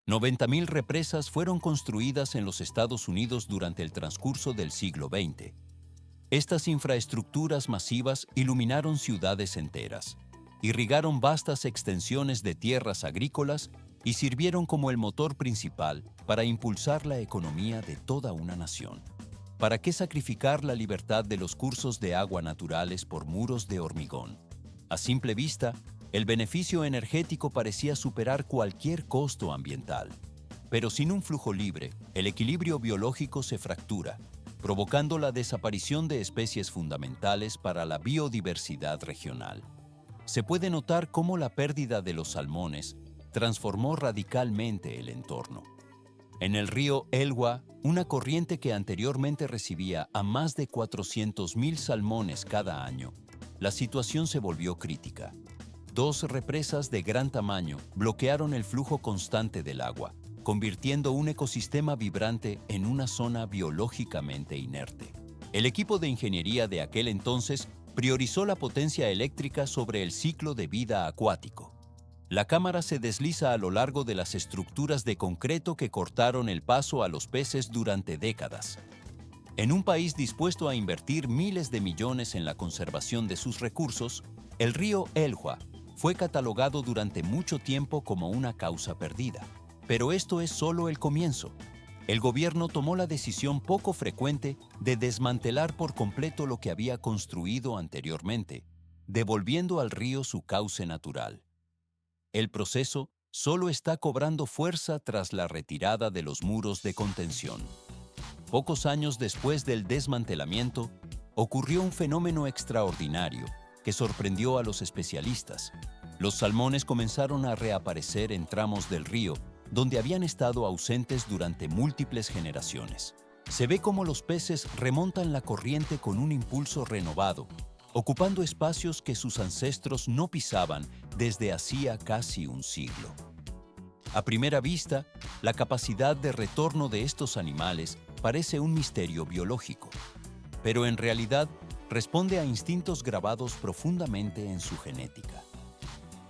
90.000 represas fueron construidas en los Estados Unidos durante el transcurso del siglo XX. Estas infraestructuras masivas iluminaron ciudades enteras, irrigaron vastas extensiones de tierras agrícolas y sirvieron como el motor principal para impulsar la economía de toda una nación. ¿Para qué sacrificar la libertad de los cursos de agua naturales por muros de hormigón? A simple vista, el beneficio energético parecía superar cualquier costo ambiental. Pero sin un flujo libre, el equilibrio biológico se fractura, provocando la desaparición de especies fundamentales para la biodiversidad regional. Se puede notar cómo la pérdida de los salmones transformó radicalmente el entorno. En el río Elwha, una corriente que anteriormente recibía a más de 400.000 salmones cada año, la situación se volvió crítica. Dos represas de gran tamaño bloquearon el flujo constante del agua, convirtiendo un ecosistema vibrante en una zona biológicamente inerte. El equipo de ingeniería de aquel entonces priorizó la potencia eléctrica sobre el ciclo de vida acuático. La cámara se desliza a lo largo de las estructuras de concreto que cortaron el paso a los peces durante décadas. En un país dispuesto a invertir miles de millones en la conservación de sus recursos, el río Elwha fue catalogado durante mucho tiempo como una causa perdida. Pero esto es solo el comienzo. El gobierno tomó la decisión poco frecuente de desmantelar por completo lo que había construido anteriormente, devolviendo al río su cauce natural. El proceso solo está cobrando fuerza tras la retirada de los muros de contención. Pocos años después del desmantelamiento, ocurrió un fenómeno extraordinario que sorprendió a los especialistas. Los salmones comenzaron a reaparecer en tramos del río donde habían estado ausentes durante múltiples generaciones. Se ve cómo los peces remontan la corriente con un impulso renovado, ocupando espacios que sus ancestros no pisaban desde hacía casi un siglo. A primera vista, la capacidad de retorno de estos animales parece un misterio biológico, pero en realidad responde a instintos grabados profundamente en su genética.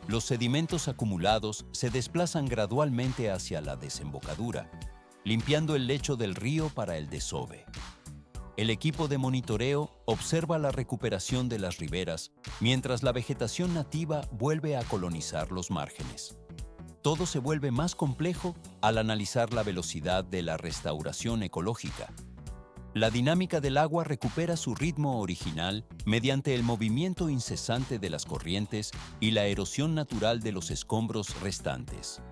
Los sedimentos acumulados se desplazan gradualmente hacia la desembocadura, limpiando el lecho del río para el desove. El equipo de monitoreo observa la recuperación de las riberas mientras la vegetación nativa vuelve a colonizar los márgenes. Todo se vuelve más complejo al analizar la velocidad de la restauración ecológica. La dinámica del agua recupera su ritmo original mediante el movimiento incesante de las corrientes y la erosión natural de los escombros restantes.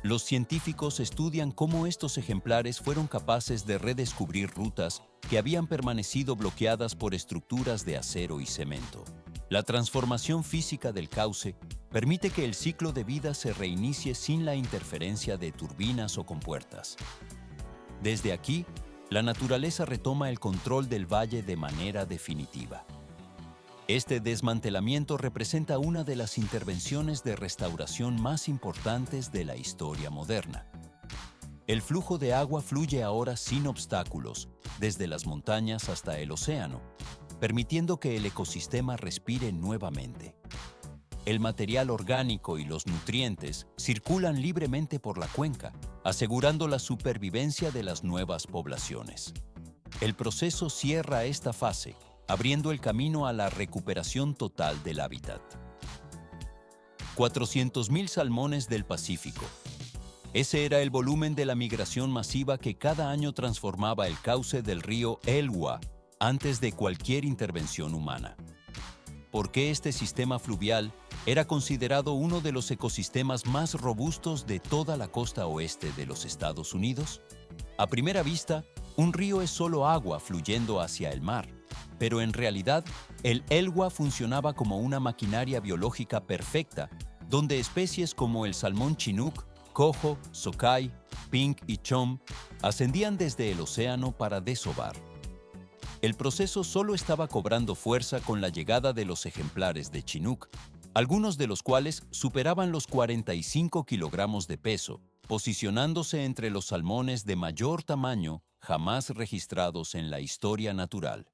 Los científicos estudian cómo estos ejemplares fueron capaces de redescubrir rutas que habían permanecido bloqueadas por estructuras de acero y cemento. La transformación física del cauce permite que el ciclo de vida se reinicie sin la interferencia de turbinas o compuertas. Desde aquí, la naturaleza retoma el control del valle de manera definitiva. Este desmantelamiento representa una de las intervenciones de restauración más importantes de la historia moderna. El flujo de agua fluye ahora sin obstáculos, desde las montañas hasta el océano, permitiendo que el ecosistema respire nuevamente. El material orgánico y los nutrientes circulan libremente por la cuenca, asegurando la supervivencia de las nuevas poblaciones. El proceso cierra esta fase, abriendo el camino a la recuperación total del hábitat. 400.000 salmones del Pacífico. Ese era el volumen de la migración masiva que cada año transformaba el cauce del río Elwha antes de cualquier intervención humana. ¿Por qué este sistema fluvial era considerado uno de los ecosistemas más robustos de toda la costa oeste de los Estados Unidos? A primera vista, un río es solo agua fluyendo hacia el mar, pero en realidad, el Elwha funcionaba como una maquinaria biológica perfecta, donde especies como el salmón chinook, coho, sockeye, pink y chum ascendían desde el océano para desovar. El proceso solo estaba cobrando fuerza con la llegada de los ejemplares de chinook, algunos de los cuales superaban los 45 kilogramos de peso, posicionándose entre los salmones de mayor tamaño jamás registrados en la historia natural.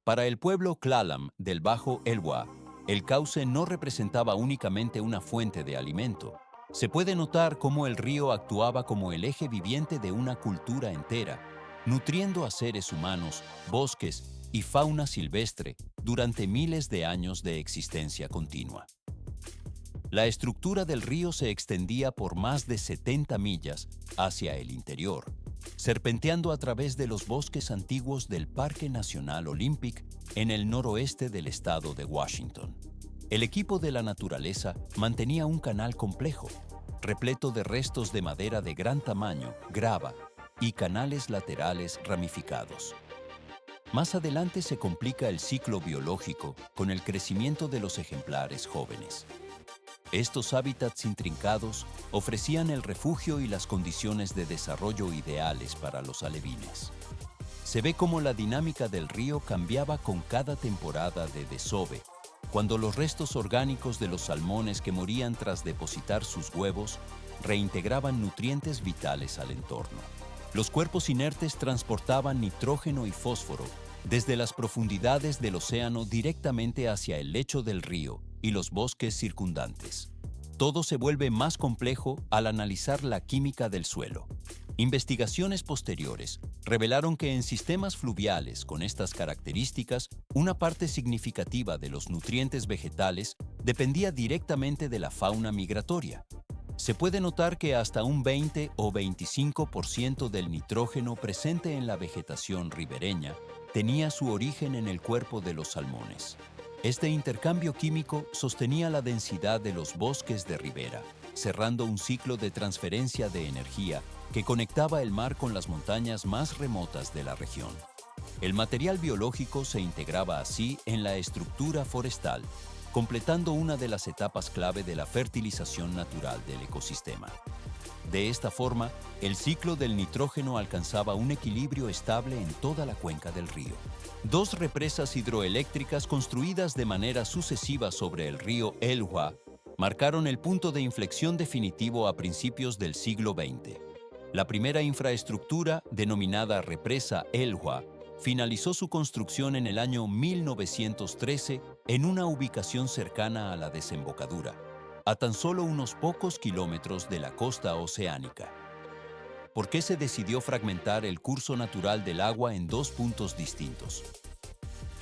Para el pueblo Klallam del Bajo Elwha, el cauce no representaba únicamente una fuente de alimento. Se puede notar cómo el río actuaba como el eje viviente de una cultura entera, nutriendo a seres humanos, bosques y fauna silvestre durante miles de años de existencia continua. La estructura del río se extendía por más de 70 millas hacia el interior, serpenteando a través de los bosques antiguos del Parque Nacional Olympic en el noroeste del estado de Washington. El equipo de la naturaleza mantenía un canal complejo, repleto de restos de madera de gran tamaño, grava y canales laterales ramificados. Más adelante se complica el ciclo biológico con el crecimiento de los ejemplares jóvenes. Estos hábitats intrincados ofrecían el refugio y las condiciones de desarrollo ideales para los alevines. Se ve cómo la dinámica del río cambiaba con cada temporada de desove, cuando los restos orgánicos de los salmones que morían tras depositar sus huevos reintegraban nutrientes vitales al entorno. Los cuerpos inertes transportaban nitrógeno y fósforo desde las profundidades del océano directamente hacia el lecho del río y los bosques circundantes. Todo se vuelve más complejo al analizar la química del suelo. Investigaciones posteriores revelaron que en sistemas fluviales con estas características, una parte significativa de los nutrientes vegetales dependía directamente de la fauna migratoria. Se puede notar que hasta un 20 o 25% del nitrógeno presente en la vegetación ribereña tenía su origen en el cuerpo de los salmones. Este intercambio químico sostenía la densidad de los bosques de ribera, cerrando un ciclo de transferencia de energía que conectaba el mar con las montañas más remotas de la región. El material biológico se integraba así en la estructura forestal, completando una de las etapas clave de la fertilización natural del ecosistema. De esta forma, el ciclo del nitrógeno alcanzaba un equilibrio estable en toda la cuenca del río. Dos represas hidroeléctricas construidas de manera sucesiva sobre el río Elwha marcaron el punto de inflexión definitivo a principios del siglo XX. La primera infraestructura, denominada Represa Elwha, finalizó su construcción en el año 1913 en una ubicación cercana a la desembocadura, a tan solo unos pocos kilómetros de la costa oceánica. ¿Por qué se decidió fragmentar el curso natural del agua en dos puntos distintos?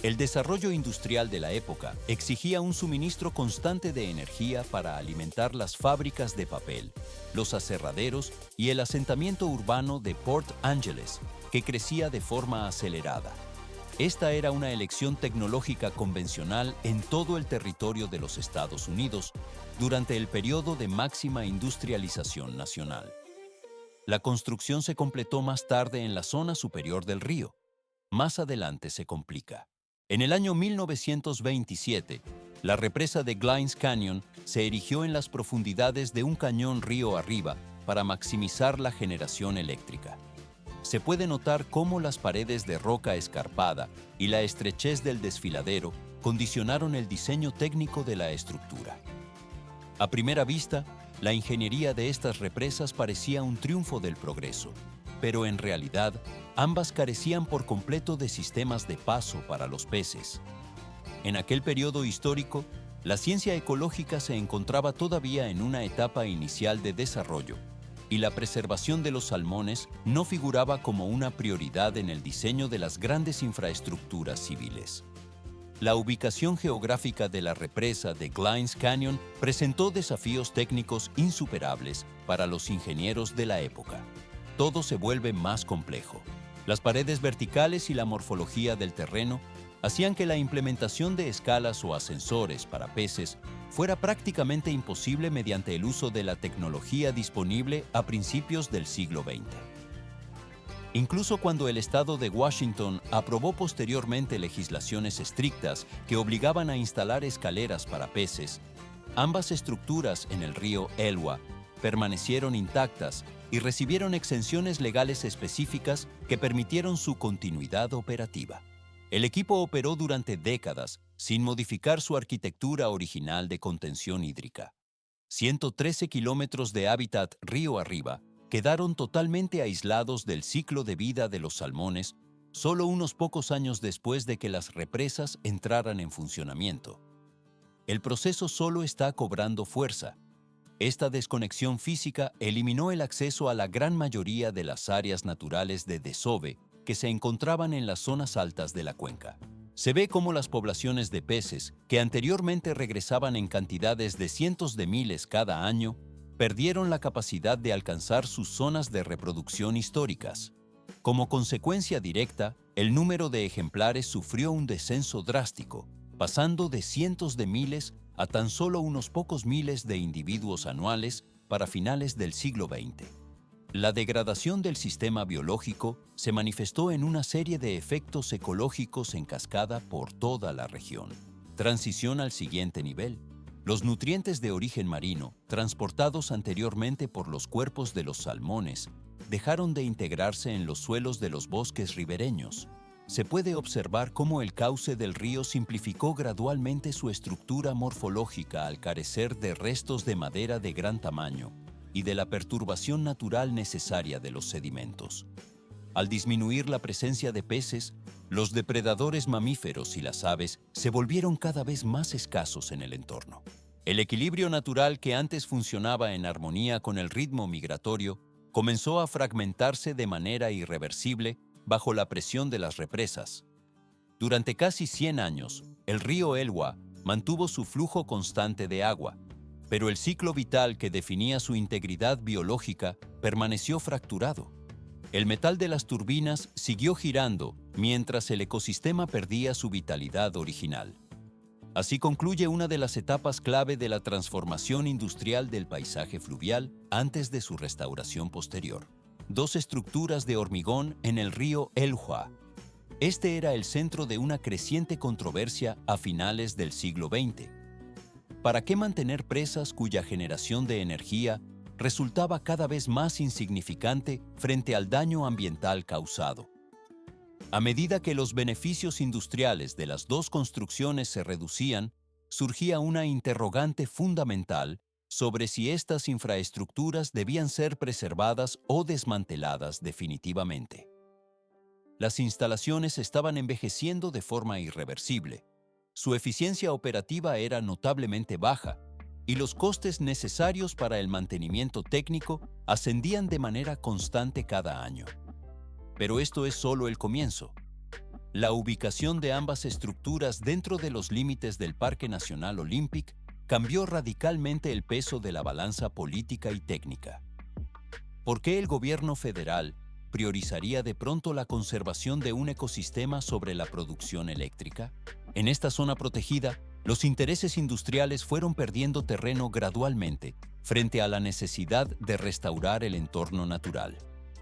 El desarrollo industrial de la época exigía un suministro constante de energía para alimentar las fábricas de papel, los aserraderos y el asentamiento urbano de Port Angeles, que crecía de forma acelerada. Esta era una elección tecnológica convencional en todo el territorio de los Estados Unidos durante el periodo de máxima industrialización nacional. La construcción se completó más tarde en la zona superior del río. Más adelante se complica. En el año 1927, la represa de Glines Canyon se erigió en las profundidades de un cañón río arriba para maximizar la generación eléctrica. Se puede notar cómo las paredes de roca escarpada y la estrechez del desfiladero condicionaron el diseño técnico de la estructura. A primera vista, la ingeniería de estas represas parecía un triunfo del progreso, pero en realidad, ambas carecían por completo de sistemas de paso para los peces. En aquel periodo histórico, la ciencia ecológica se encontraba todavía en una etapa inicial de desarrollo, y la preservación de los salmones no figuraba como una prioridad en el diseño de las grandes infraestructuras civiles. La ubicación geográfica de la represa de Glines Canyon presentó desafíos técnicos insuperables para los ingenieros de la época. Todo se vuelve más complejo. Las paredes verticales y la morfología del terreno hacían que la implementación de escalas o ascensores para peces fuera prácticamente imposible mediante el uso de la tecnología disponible a principios del siglo XX. Incluso cuando el estado de Washington aprobó posteriormente legislaciones estrictas que obligaban a instalar escaleras para peces, ambas estructuras en el río Elwha permanecieron intactas y recibieron exenciones legales específicas que permitieron su continuidad operativa. El equipo operó durante décadas sin modificar su arquitectura original de contención hídrica. 113 kilómetros de hábitat río arriba quedaron totalmente aislados del ciclo de vida de los salmones solo unos pocos años después de que las represas entraran en funcionamiento. El proceso solo está cobrando fuerza. Esta desconexión física eliminó el acceso a la gran mayoría de las áreas naturales de desove que se encontraban en las zonas altas de la cuenca. Se ve cómo las poblaciones de peces, que anteriormente regresaban en cantidades de cientos de miles cada año, perdieron la capacidad de alcanzar sus zonas de reproducción históricas. Como consecuencia directa, el número de ejemplares sufrió un descenso drástico, pasando de cientos de miles a tan solo unos pocos miles de individuos anuales para finales del siglo XX. La degradación del sistema biológico se manifestó en una serie de efectos ecológicos en cascada por toda la región. Transición al siguiente nivel. Los nutrientes de origen marino, transportados anteriormente por los cuerpos de los salmones, dejaron de integrarse en los suelos de los bosques ribereños. Se puede observar cómo el cauce del río simplificó gradualmente su estructura morfológica al carecer de restos de madera de gran tamaño y de la perturbación natural necesaria de los sedimentos. Al disminuir la presencia de peces, los depredadores mamíferos y las aves se volvieron cada vez más escasos en el entorno. El equilibrio natural que antes funcionaba en armonía con el ritmo migratorio comenzó a fragmentarse de manera irreversible bajo la presión de las represas. Durante casi 100 años, el río Elwha mantuvo su flujo constante de agua, pero el ciclo vital que definía su integridad biológica permaneció fracturado. El metal de las turbinas siguió girando mientras el ecosistema perdía su vitalidad original. Así concluye una de las etapas clave de la transformación industrial del paisaje fluvial antes de su restauración posterior. Dos estructuras de hormigón en el río Elwha. Este era el centro de una creciente controversia a finales del siglo XX. ¿Para qué mantener presas cuya generación de energía resultaba cada vez más insignificante frente al daño ambiental causado? A medida que los beneficios industriales de las dos construcciones se reducían, surgía una interrogante fundamental sobre si estas infraestructuras debían ser preservadas o desmanteladas definitivamente. Las instalaciones estaban envejeciendo de forma irreversible. Su eficiencia operativa era notablemente baja y los costes necesarios para el mantenimiento técnico ascendían de manera constante cada año. Pero esto es solo el comienzo. La ubicación de ambas estructuras dentro de los límites del Parque Nacional Olympic cambió radicalmente el peso de la balanza política y técnica. ¿Por qué el gobierno federal priorizaría de pronto la conservación de un ecosistema sobre la producción eléctrica? En esta zona protegida, los intereses industriales fueron perdiendo terreno gradualmente frente a la necesidad de restaurar el entorno natural.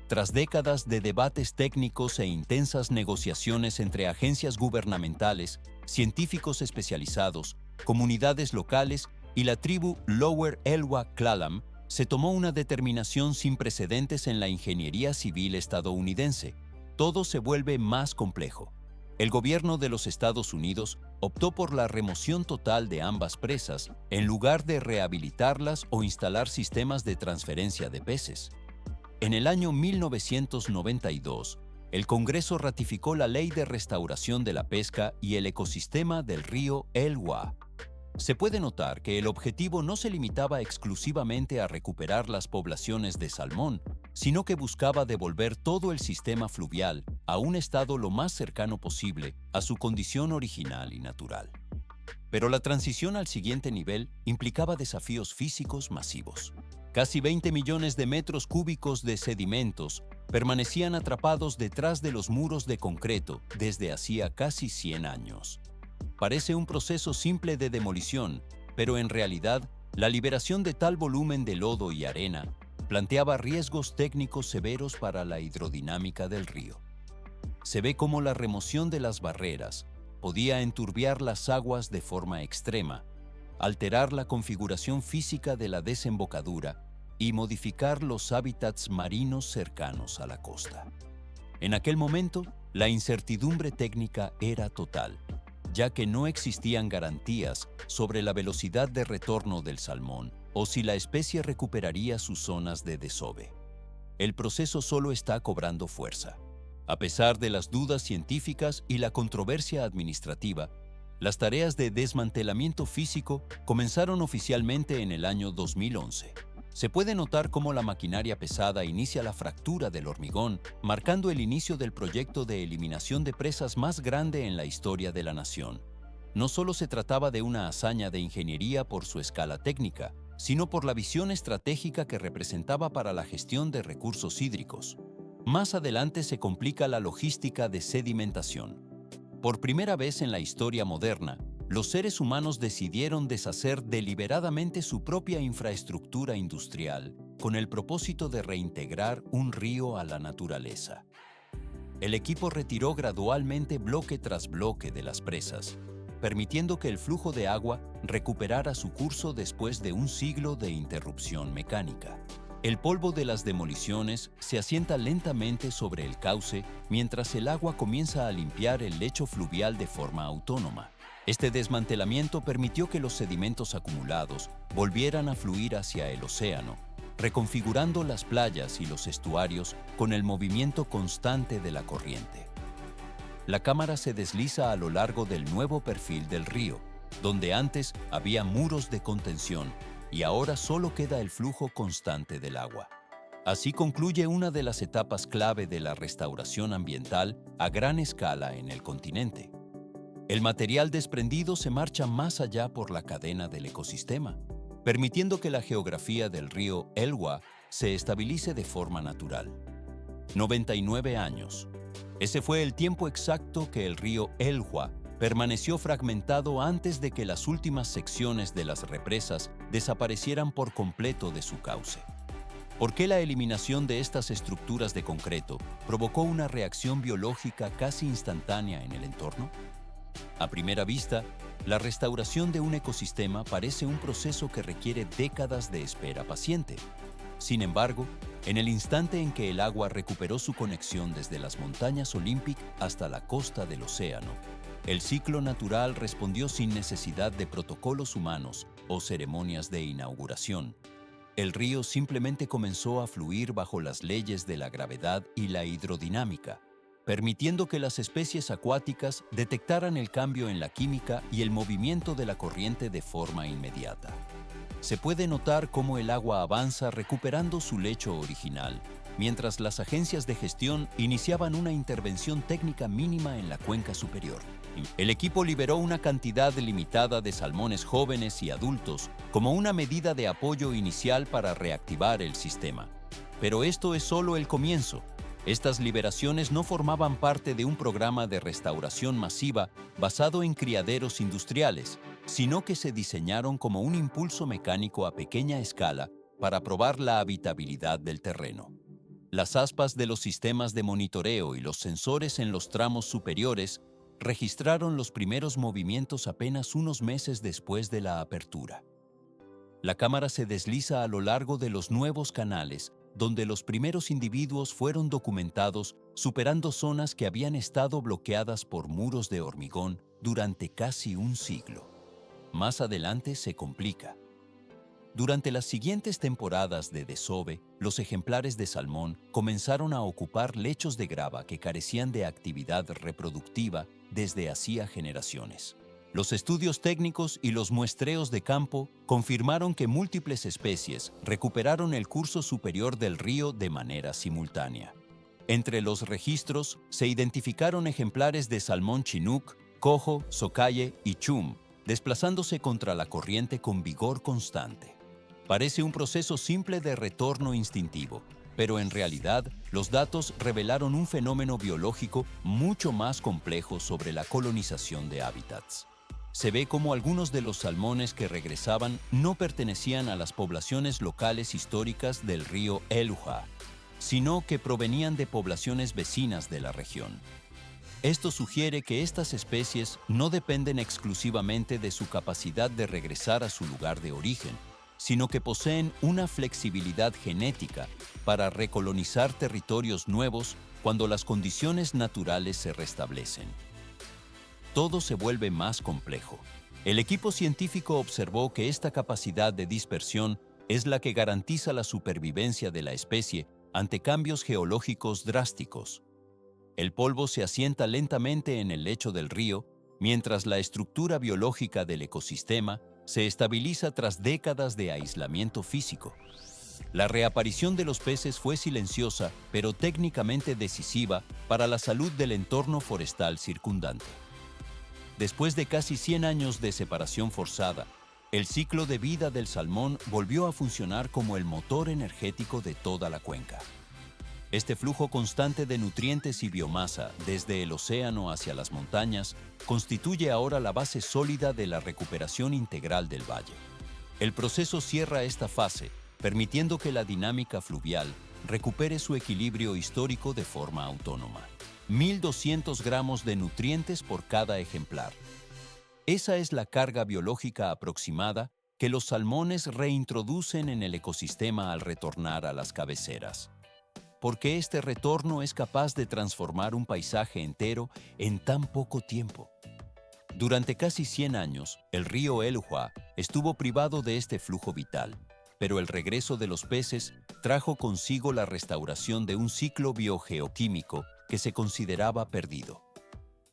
Tras décadas de debates técnicos e intensas negociaciones entre agencias gubernamentales, científicos especializados, comunidades locales y la tribu Lower Elwha Clallam, se tomó una determinación sin precedentes en la ingeniería civil estadounidense. Todo se vuelve más complejo. El gobierno de los Estados Unidos optó por la remoción total de ambas presas en lugar de rehabilitarlas o instalar sistemas de transferencia de peces. En el año 1992, el Congreso ratificó la Ley de Restauración de la Pesca y el Ecosistema del río Elwha. Se puede notar que el objetivo no se limitaba exclusivamente a recuperar las poblaciones de salmón, sino que buscaba devolver todo el sistema fluvial a un estado lo más cercano posible a su condición original y natural. Pero la transición al siguiente nivel implicaba desafíos físicos masivos. Casi 20 millones de metros cúbicos de sedimentos permanecían atrapados detrás de los muros de concreto desde hacía casi 100 años. Parece un proceso simple de demolición, pero en realidad, la liberación de tal volumen de lodo y arena planteaba riesgos técnicos severos para la hidrodinámica del río. Se ve cómo la remoción de las barreras podía enturbiar las aguas de forma extrema, alterar la configuración física de la desembocadura y modificar los hábitats marinos cercanos a la costa. En aquel momento, la incertidumbre técnica era total, ya que no existían garantías sobre la velocidad de retorno del salmón o si la especie recuperaría sus zonas de desove. El proceso solo está cobrando fuerza. A pesar de las dudas científicas y la controversia administrativa, Las tareas de desmantelamiento físico comenzaron oficialmente en el año 2011. Se puede notar cómo la maquinaria pesada inicia la fractura del hormigón, marcando el inicio del proyecto de eliminación de presas más grande en la historia de la nación. No solo se trataba de una hazaña de ingeniería por su escala técnica, sino por la visión estratégica que representaba para la gestión de recursos hídricos. Más adelante se complica la logística de sedimentación. Por primera vez en la historia moderna, los seres humanos decidieron deshacer deliberadamente su propia infraestructura industrial con el propósito de reintegrar un río a la naturaleza. El equipo retiró gradualmente bloque tras bloque de las presas, permitiendo que el flujo de agua recuperara su curso después de un siglo de interrupción mecánica. El polvo de las demoliciones se asienta lentamente sobre el cauce mientras el agua comienza a limpiar el lecho fluvial de forma autónoma. Este desmantelamiento permitió que los sedimentos acumulados volvieran a fluir hacia el océano, reconfigurando las playas y los estuarios con el movimiento constante de la corriente. La cámara se desliza a lo largo del nuevo perfil del río, donde antes había muros de contención y ahora solo queda el flujo constante del agua. Así concluye una de las etapas clave de la restauración ambiental a gran escala en el continente. El material desprendido se marcha más allá por la cadena del ecosistema, permitiendo que la geografía del río Elwha se estabilice de forma natural. 99 años. Ese fue el tiempo exacto que el río Elwha permaneció fragmentado antes de que las últimas secciones de las represas desaparecieran por completo de su cauce. ¿Por qué la eliminación de estas estructuras de concreto provocó una reacción biológica casi instantánea en el entorno? A primera vista, la restauración de un ecosistema parece un proceso que requiere décadas de espera paciente. Sin embargo, en el instante en que el agua recuperó su conexión desde las montañas Olympic hasta la costa del océano, el ciclo natural respondió sin necesidad de protocolos humanos o ceremonias de inauguración. El río simplemente comenzó a fluir bajo las leyes de la gravedad y la hidrodinámica, permitiendo que las especies acuáticas detectaran el cambio en la química y el movimiento de la corriente de forma inmediata. Se puede notar cómo el agua avanza recuperando su lecho original, mientras las agencias de gestión iniciaban una intervención técnica mínima en la cuenca superior. El equipo liberó una cantidad limitada de salmones jóvenes y adultos como una medida de apoyo inicial para reactivar el sistema. Pero esto es solo el comienzo. Estas liberaciones no formaban parte de un programa de restauración masiva basado en criaderos industriales, sino que se diseñaron como un impulso mecánico a pequeña escala para probar la habitabilidad del terreno. Las aspas de los sistemas de monitoreo y los sensores en los tramos superiores registraron los primeros movimientos apenas unos meses después de la apertura. La cámara se desliza a lo largo de los nuevos canales, donde los primeros individuos fueron documentados superando zonas que habían estado bloqueadas por muros de hormigón durante casi un siglo. Más adelante se complica. Durante las siguientes temporadas de desove, los ejemplares de salmón comenzaron a ocupar lechos de grava que carecían de actividad reproductiva desde hacía generaciones. Los estudios técnicos y los muestreos de campo confirmaron que múltiples especies recuperaron el curso superior del río de manera simultánea. Entre los registros se identificaron ejemplares de salmón chinook, coho, socalle y chum, desplazándose contra la corriente con vigor constante. Parece un proceso simple de retorno instintivo, pero en realidad los datos revelaron un fenómeno biológico mucho más complejo sobre la colonización de hábitats. Se ve cómo algunos de los salmones que regresaban no pertenecían a las poblaciones locales históricas del río Elwha, sino que provenían de poblaciones vecinas de la región. Esto sugiere que estas especies no dependen exclusivamente de su capacidad de regresar a su lugar de origen, sino que poseen una flexibilidad genética para recolonizar territorios nuevos cuando las condiciones naturales se restablecen. Todo se vuelve más complejo. El equipo científico observó que esta capacidad de dispersión es la que garantiza la supervivencia de la especie ante cambios geológicos drásticos. El polvo se asienta lentamente en el lecho del río, mientras la estructura biológica del ecosistema se estabiliza tras décadas de aislamiento físico. La reaparición de los peces fue silenciosa, pero técnicamente decisiva para la salud del entorno forestal circundante. Después de casi 100 años de separación forzada, el ciclo de vida del salmón volvió a funcionar como el motor energético de toda la cuenca. Este flujo constante de nutrientes y biomasa desde el océano hacia las montañas constituye ahora la base sólida de la recuperación integral del valle. El proceso cierra esta fase, permitiendo que la dinámica fluvial recupere su equilibrio histórico de forma autónoma. 1.200 gramos de nutrientes por cada ejemplar. Esa es la carga biológica aproximada que los salmones reintroducen en el ecosistema al retornar a las cabeceras. Porque este retorno es capaz de transformar un paisaje entero en tan poco tiempo. Durante casi 100 años, el río Elwha estuvo privado de este flujo vital, pero el regreso de los peces trajo consigo la restauración de un ciclo biogeoquímico que se consideraba perdido.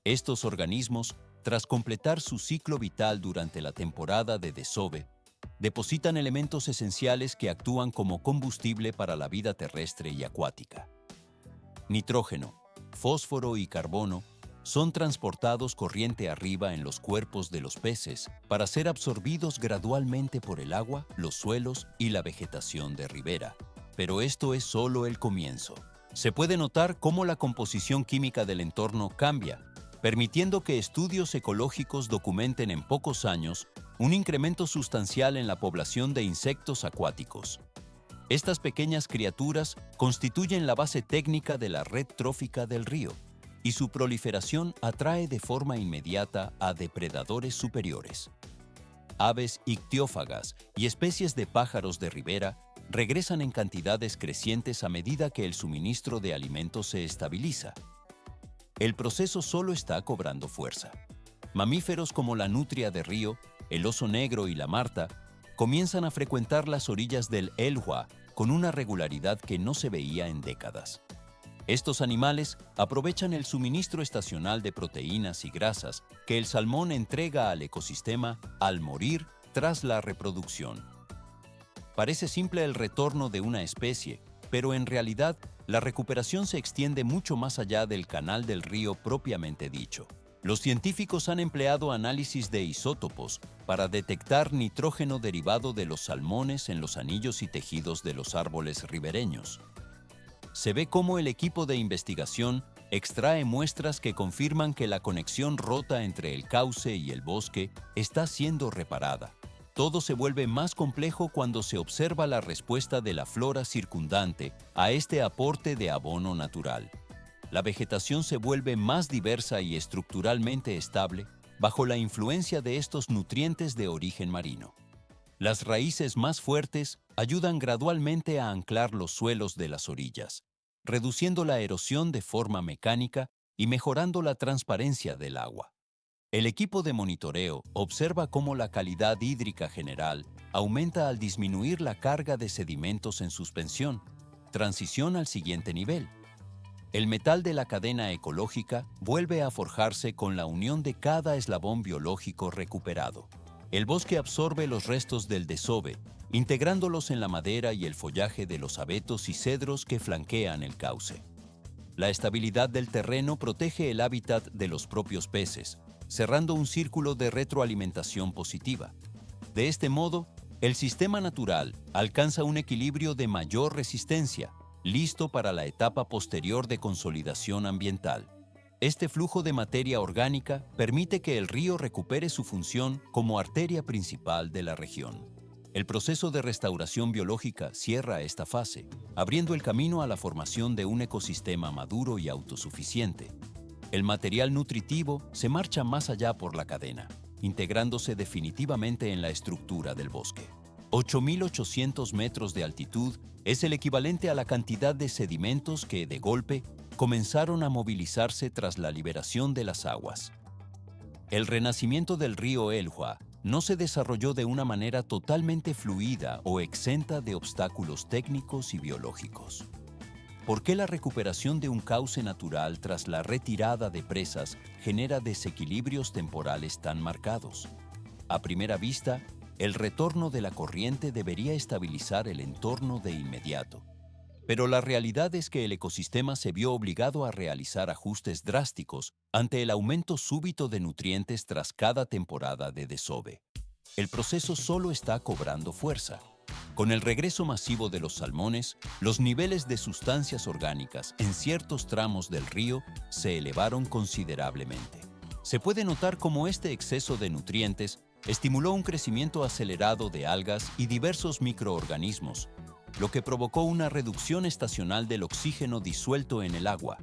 Estos organismos, tras completar su ciclo vital durante la temporada de desove, depositan elementos esenciales que actúan como combustible para la vida terrestre y acuática. Nitrógeno, fósforo y carbono son transportados corriente arriba en los cuerpos de los peces para ser absorbidos gradualmente por el agua, los suelos y la vegetación de ribera. Pero esto es solo el comienzo. Se puede notar cómo la composición química del entorno cambia, permitiendo que estudios ecológicos documenten en pocos años un incremento sustancial en la población de insectos acuáticos. Estas pequeñas criaturas constituyen la base técnica de la red trófica del río, y su proliferación atrae de forma inmediata a depredadores superiores. Aves ictiófagas y especies de pájaros de ribera regresan en cantidades crecientes a medida que el suministro de alimentos se estabiliza. El proceso solo está cobrando fuerza. Mamíferos como la nutria de río, el oso negro y la marta comienzan a frecuentar las orillas del Elwha con una regularidad que no se veía en décadas. Estos animales aprovechan el suministro estacional de proteínas y grasas que el salmón entrega al ecosistema al morir tras la reproducción. Parece simple el retorno de una especie, pero en realidad la recuperación se extiende mucho más allá del canal del río propiamente dicho. Los científicos han empleado análisis de isótopos para detectar nitrógeno derivado de los salmones en los anillos y tejidos de los árboles ribereños. Se ve cómo el equipo de investigación extrae muestras que confirman que la conexión rota entre el cauce y el bosque está siendo reparada. Todo se vuelve más complejo cuando se observa la respuesta de la flora circundante a este aporte de abono natural. La vegetación se vuelve más diversa y estructuralmente estable bajo la influencia de estos nutrientes de origen marino. Las raíces más fuertes ayudan gradualmente a anclar los suelos de las orillas, reduciendo la erosión de forma mecánica y mejorando la transparencia del agua. El equipo de monitoreo observa cómo la calidad hídrica general aumenta al disminuir la carga de sedimentos en suspensión, transición al siguiente nivel. El metal de la cadena ecológica vuelve a forjarse con la unión de cada eslabón biológico recuperado. El bosque absorbe los restos del desove, integrándolos en la madera y el follaje de los abetos y cedros que flanquean el cauce. La estabilidad del terreno protege el hábitat de los propios peces, cerrando un círculo de retroalimentación positiva. De este modo, el sistema natural alcanza un equilibrio de mayor resistencia, listo para la etapa posterior de consolidación ambiental. Este flujo de materia orgánica permite que el río recupere su función como arteria principal de la región. El proceso de restauración biológica cierra esta fase, abriendo el camino a la formación de un ecosistema maduro y autosuficiente. El material nutritivo se marcha más allá por la cadena, integrándose definitivamente en la estructura del bosque. 8.800 metros de altitud es el equivalente a la cantidad de sedimentos que, de golpe, comenzaron a movilizarse tras la liberación de las aguas. El renacimiento del río Elwha no se desarrolló de una manera totalmente fluida o exenta de obstáculos técnicos y biológicos. ¿Por qué la recuperación de un cauce natural tras la retirada de presas genera desequilibrios temporales tan marcados? A primera vista, el retorno de la corriente debería estabilizar el entorno de inmediato. Pero la realidad es que el ecosistema se vio obligado a realizar ajustes drásticos ante el aumento súbito de nutrientes tras cada temporada de desove. El proceso solo está cobrando fuerza. Con el regreso masivo de los salmones, los niveles de sustancias orgánicas en ciertos tramos del río se elevaron considerablemente. Se puede notar cómo este exceso de nutrientes estimuló un crecimiento acelerado de algas y diversos microorganismos, lo que provocó una reducción estacional del oxígeno disuelto en el agua.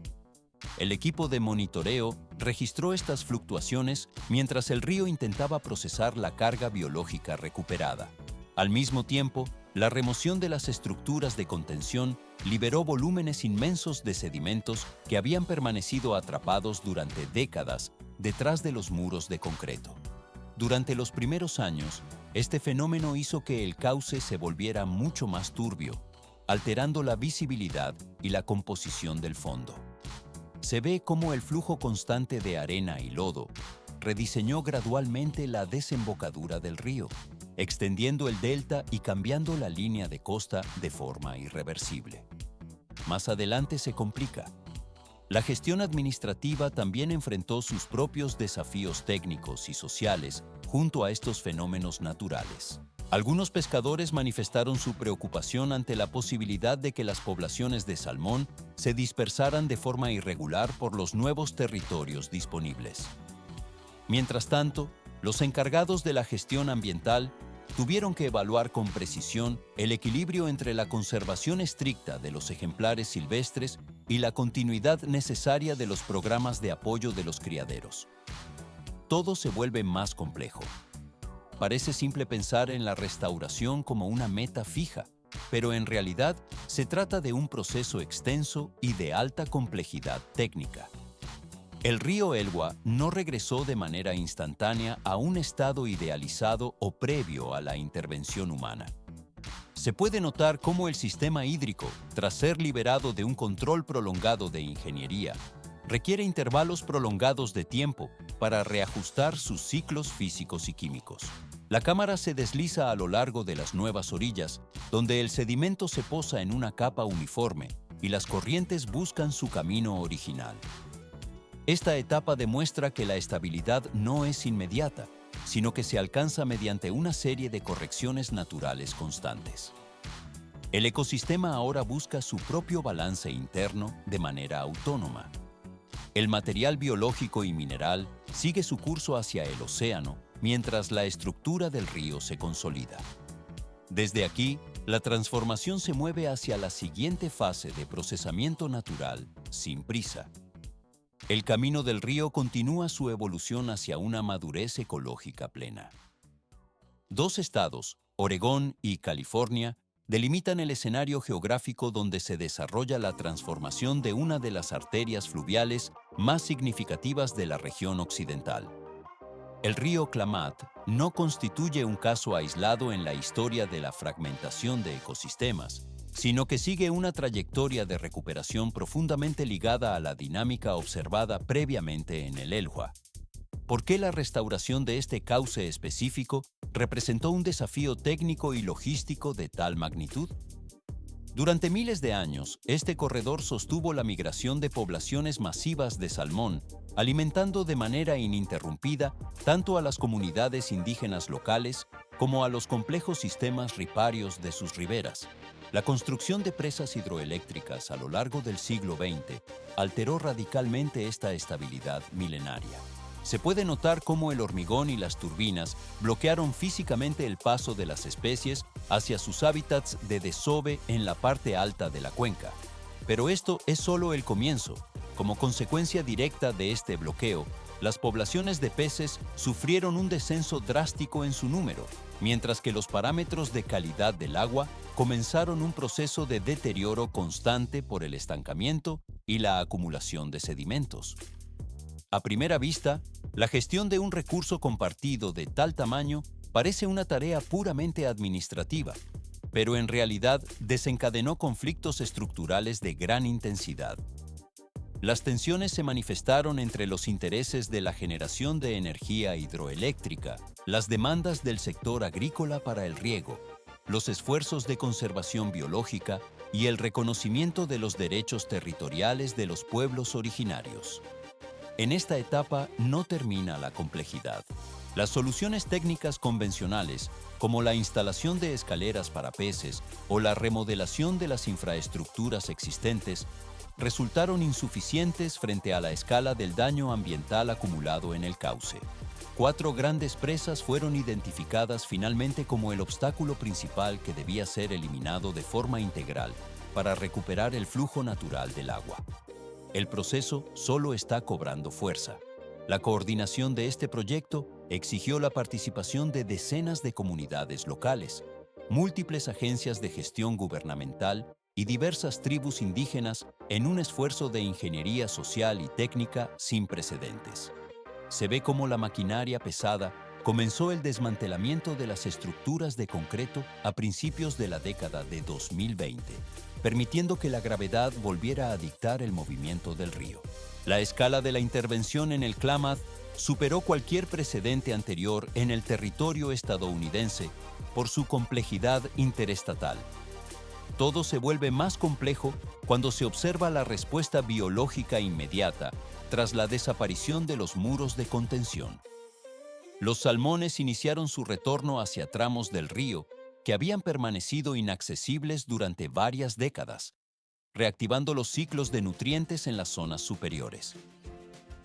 El equipo de monitoreo registró estas fluctuaciones mientras el río intentaba procesar la carga biológica recuperada. Al mismo tiempo, la remoción de las estructuras de contención liberó volúmenes inmensos de sedimentos que habían permanecido atrapados durante décadas detrás de los muros de concreto. Durante los primeros años, este fenómeno hizo que el cauce se volviera mucho más turbio, alterando la visibilidad y la composición del fondo. Se ve cómo el flujo constante de arena y lodo rediseñó gradualmente la desembocadura del río, extendiendo el delta y cambiando la línea de costa de forma irreversible. Más adelante se complica. La gestión administrativa también enfrentó sus propios desafíos técnicos y sociales junto a estos fenómenos naturales. Algunos pescadores manifestaron su preocupación ante la posibilidad de que las poblaciones de salmón se dispersaran de forma irregular por los nuevos territorios disponibles. Mientras tanto, los encargados de la gestión ambiental tuvieron que evaluar con precisión el equilibrio entre la conservación estricta de los ejemplares silvestres y la continuidad necesaria de los programas de apoyo de los criaderos. Todo se vuelve más complejo. Parece simple pensar en la restauración como una meta fija, pero en realidad se trata de un proceso extenso y de alta complejidad técnica. El río Elwha no regresó de manera instantánea a un estado idealizado o previo a la intervención humana. Se puede notar cómo el sistema hídrico, tras ser liberado de un control prolongado de ingeniería, requiere intervalos prolongados de tiempo para reajustar sus ciclos físicos y químicos. La cámara se desliza a lo largo de las nuevas orillas, donde el sedimento se posa en una capa uniforme y las corrientes buscan su camino original. Esta etapa demuestra que la estabilidad no es inmediata, sino que se alcanza mediante una serie de correcciones naturales constantes. El ecosistema ahora busca su propio balance interno de manera autónoma. El material biológico y mineral sigue su curso hacia el océano, mientras la estructura del río se consolida. Desde aquí, la transformación se mueve hacia la siguiente fase de procesamiento natural, sin prisa. El camino del río continúa su evolución hacia una madurez ecológica plena. Dos estados, Oregón y California, delimitan el escenario geográfico donde se desarrolla la transformación de una de las arterias fluviales más significativas de la región occidental. El río Klamath no constituye un caso aislado en la historia de la fragmentación de ecosistemas, sino que sigue una trayectoria de recuperación profundamente ligada a la dinámica observada previamente en el Elwha. ¿Por qué la restauración de este cauce específico representó un desafío técnico y logístico de tal magnitud? Durante miles de años, este corredor sostuvo la migración de poblaciones masivas de salmón, alimentando de manera ininterrumpida tanto a las comunidades indígenas locales como a los complejos sistemas riparios de sus riberas. La construcción de presas hidroeléctricas a lo largo del siglo XX alteró radicalmente esta estabilidad milenaria. Se puede notar cómo el hormigón y las turbinas bloquearon físicamente el paso de las especies hacia sus hábitats de desove en la parte alta de la cuenca. Pero esto es solo el comienzo. Como consecuencia directa de este bloqueo, las poblaciones de peces sufrieron un descenso drástico en su número, mientras que los parámetros de calidad del agua comenzaron un proceso de deterioro constante por el estancamiento y la acumulación de sedimentos. A primera vista, la gestión de un recurso compartido de tal tamaño parece una tarea puramente administrativa, pero en realidad desencadenó conflictos estructurales de gran intensidad. Las tensiones se manifestaron entre los intereses de la generación de energía hidroeléctrica, las demandas del sector agrícola para el riego, los esfuerzos de conservación biológica y el reconocimiento de los derechos territoriales de los pueblos originarios. En esta etapa no termina la complejidad. Las soluciones técnicas convencionales, como la instalación de escaleras para peces o la remodelación de las infraestructuras existentes, resultaron insuficientes frente a la escala del daño ambiental acumulado en el cauce. 4 grandes presas fueron identificadas finalmente como el obstáculo principal que debía ser eliminado de forma integral para recuperar el flujo natural del agua. El proceso solo está cobrando fuerza. La coordinación de este proyecto exigió la participación de decenas de comunidades locales, múltiples agencias de gestión gubernamental y diversas tribus indígenas en un esfuerzo de ingeniería social y técnica sin precedentes. Se ve cómo la maquinaria pesada comenzó el desmantelamiento de las estructuras de concreto a principios de la década de 2020, permitiendo que la gravedad volviera a dictar el movimiento del río. La escala de la intervención en el Klamath superó cualquier precedente anterior en el territorio estadounidense por su complejidad interestatal. Todo se vuelve más complejo cuando se observa la respuesta biológica inmediata tras la desaparición de los muros de contención. Los salmones iniciaron su retorno hacia tramos del río que habían permanecido inaccesibles durante varias décadas, reactivando los ciclos de nutrientes en las zonas superiores.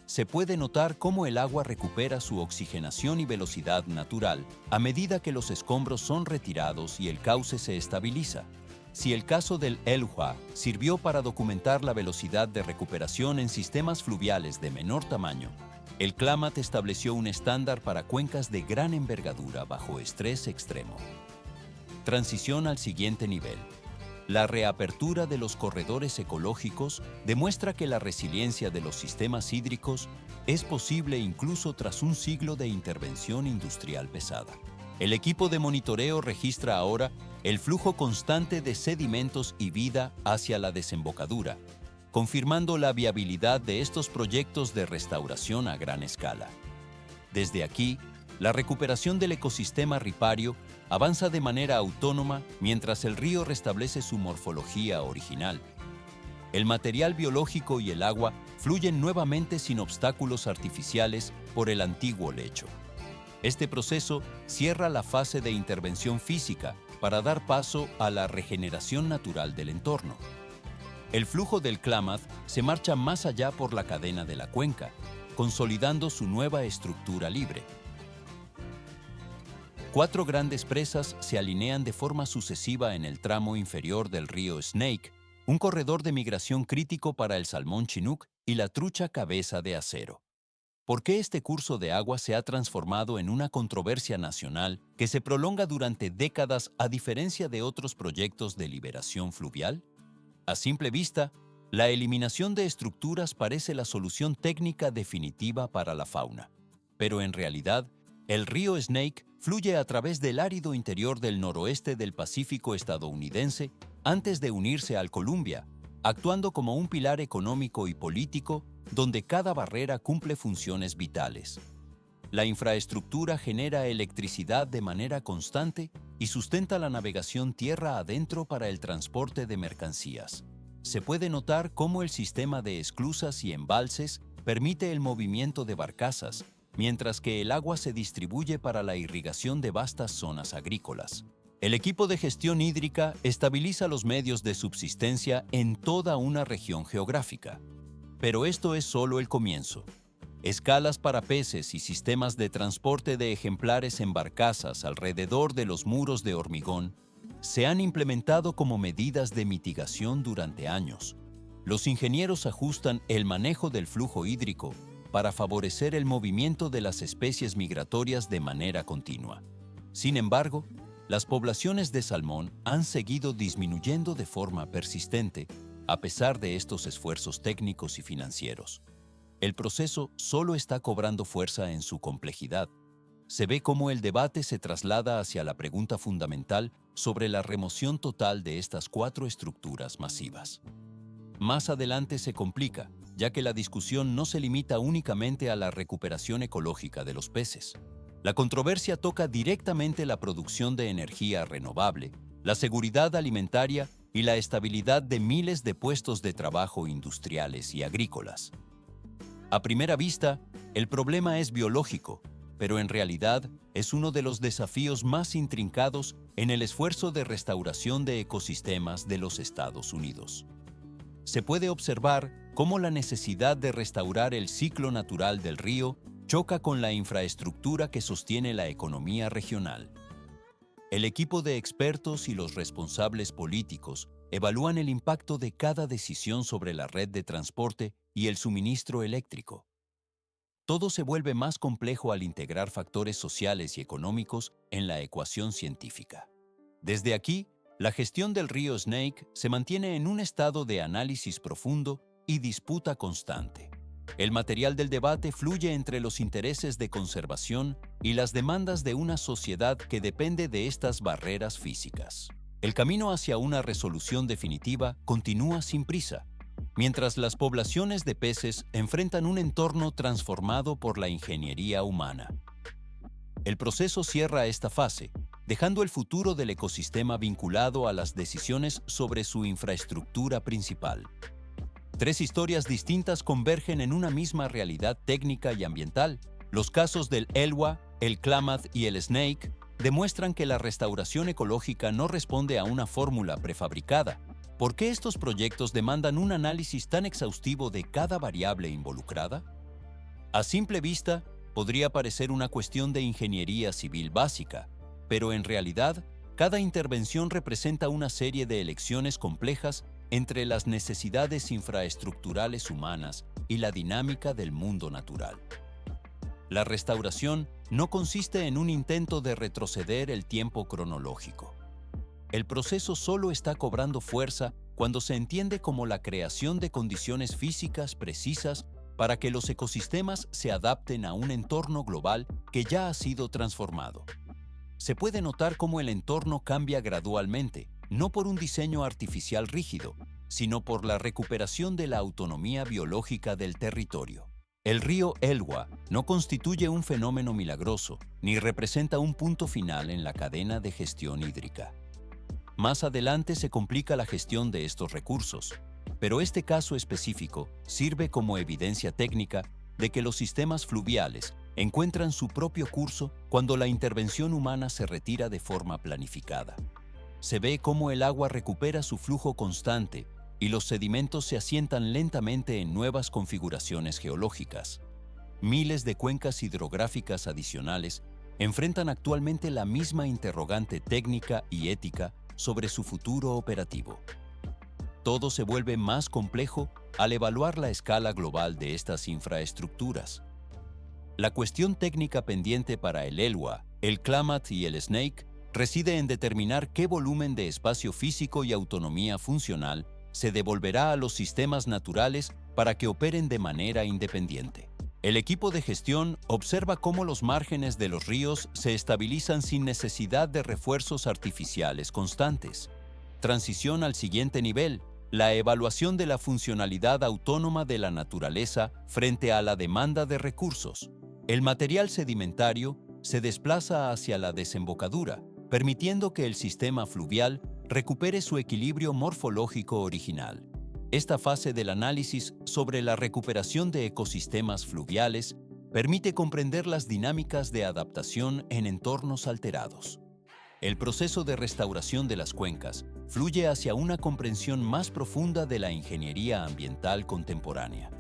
Se puede notar cómo el agua recupera su oxigenación y velocidad natural a medida que los escombros son retirados y el cauce se estabiliza. Si el caso del Elwha sirvió para documentar la velocidad de recuperación en sistemas fluviales de menor tamaño, el Klamath estableció un estándar para cuencas de gran envergadura bajo estrés extremo. Transición al siguiente nivel. La reapertura de los corredores ecológicos demuestra que la resiliencia de los sistemas hídricos es posible incluso tras un siglo de intervención industrial pesada. El equipo de monitoreo registra ahora el flujo constante de sedimentos y vida hacia la desembocadura, confirmando la viabilidad de estos proyectos de restauración a gran escala. Desde aquí, la recuperación del ecosistema ripario avanza de manera autónoma mientras el río restablece su morfología original. El material biológico y el agua fluyen nuevamente sin obstáculos artificiales por el antiguo lecho. Este proceso cierra la fase de intervención física para dar paso a la regeneración natural del entorno. El flujo del Klamath se marcha más allá por la cadena de la cuenca, consolidando su nueva estructura libre. 4 grandes presas se alinean de forma sucesiva en el tramo inferior del río Snake, un corredor de migración crítico para el salmón chinook y la trucha cabeza de acero. ¿Por qué este curso de agua se ha transformado en una controversia nacional que se prolonga durante décadas a diferencia de otros proyectos de liberación fluvial? A simple vista, la eliminación de estructuras parece la solución técnica definitiva para la fauna. Pero en realidad, el río Snake fluye a través del árido interior del noroeste del Pacífico estadounidense antes de unirse al Columbia, actuando como un pilar económico y político donde cada barrera cumple funciones vitales. La infraestructura genera electricidad de manera constante y sustenta la navegación tierra adentro para el transporte de mercancías. Se puede notar cómo el sistema de esclusas y embalses permite el movimiento de barcazas, mientras que el agua se distribuye para la irrigación de vastas zonas agrícolas. El equipo de gestión hídrica estabiliza los medios de subsistencia en toda una región geográfica. Pero esto es solo el comienzo. Escalas para peces y sistemas de transporte de ejemplares en barcazas alrededor de los muros de hormigón se han implementado como medidas de mitigación durante años. Los ingenieros ajustan el manejo del flujo hídrico para favorecer el movimiento de las especies migratorias de manera continua. Sin embargo, las poblaciones de salmón han seguido disminuyendo de forma persistente a pesar de estos esfuerzos técnicos y financieros. El proceso solo está cobrando fuerza en su complejidad. se ve cómo el debate se traslada hacia la pregunta fundamental sobre la remoción total de estas 4 estructuras masivas. Más adelante se complica, ya que la discusión no se limita únicamente a la recuperación ecológica de los peces. La controversia toca directamente la producción de energía renovable, la seguridad alimentaria y la estabilidad de miles de puestos de trabajo industriales y agrícolas. A primera vista, el problema es biológico, pero en realidad es uno de los desafíos más intrincados en el esfuerzo de restauración de ecosistemas de los Estados Unidos. Se puede observar cómo la necesidad de restaurar el ciclo natural del río choca con la infraestructura que sostiene la economía regional. El equipo de expertos y los responsables políticos evalúan el impacto de cada decisión sobre la red de transporte y el suministro eléctrico. Todo se vuelve más complejo al integrar factores sociales y económicos en la ecuación científica. Desde aquí, la gestión del río Snake se mantiene en un estado de análisis profundo y disputa constante. El material del debate fluye entre los intereses de conservación y las demandas de una sociedad que depende de estas barreras físicas. El camino hacia una resolución definitiva continúa sin prisa, mientras las poblaciones de peces enfrentan un entorno transformado por la ingeniería humana. El proceso cierra esta fase, dejando el futuro del ecosistema vinculado a las decisiones sobre su infraestructura principal. 3 historias distintas convergen en una misma realidad técnica y ambiental. Los casos del Elwha, el Klamath y el Snake demuestran que la restauración ecológica no responde a una fórmula prefabricada. ¿Por qué estos proyectos demandan un análisis tan exhaustivo de cada variable involucrada? A simple vista, podría parecer una cuestión de ingeniería civil básica, pero en realidad, cada intervención representa una serie de elecciones complejas entre las necesidades infraestructurales humanas y la dinámica del mundo natural. La restauración no consiste en un intento de retroceder el tiempo cronológico. El proceso solo está cobrando fuerza cuando se entiende como la creación de condiciones físicas precisas para que los ecosistemas se adapten a un entorno global que ya ha sido transformado. Se puede notar cómo el entorno cambia gradualmente, no por un diseño artificial rígido, sino por la recuperación de la autonomía biológica del territorio. El río Elwha no constituye un fenómeno milagroso, ni representa un punto final en la cadena de gestión hídrica. Más adelante se complica la gestión de estos recursos, pero este caso específico sirve como evidencia técnica de que los sistemas fluviales encuentran su propio curso cuando la intervención humana se retira de forma planificada. Se ve cómo el agua recupera su flujo constante y los sedimentos se asientan lentamente en nuevas configuraciones geológicas. Miles de cuencas hidrográficas adicionales enfrentan actualmente la misma interrogante técnica y ética sobre su futuro operativo. Todo se vuelve más complejo al evaluar la escala global de estas infraestructuras. La cuestión técnica pendiente para el Elwha, el Klamath y el Snake reside en determinar qué volumen de espacio físico y autonomía funcional se devolverá a los sistemas naturales para que operen de manera independiente. El equipo de gestión observa cómo los márgenes de los ríos se estabilizan sin necesidad de refuerzos artificiales constantes. Transición al siguiente nivel: la evaluación de la funcionalidad autónoma de la naturaleza frente a la demanda de recursos. El material sedimentario se desplaza hacia la desembocadura, permitiendo que el sistema fluvial recupere su equilibrio morfológico original. Esta fase del análisis sobre la recuperación de ecosistemas fluviales permite comprender las dinámicas de adaptación en entornos alterados. El proceso de restauración de las cuencas fluye hacia una comprensión más profunda de la ingeniería ambiental contemporánea.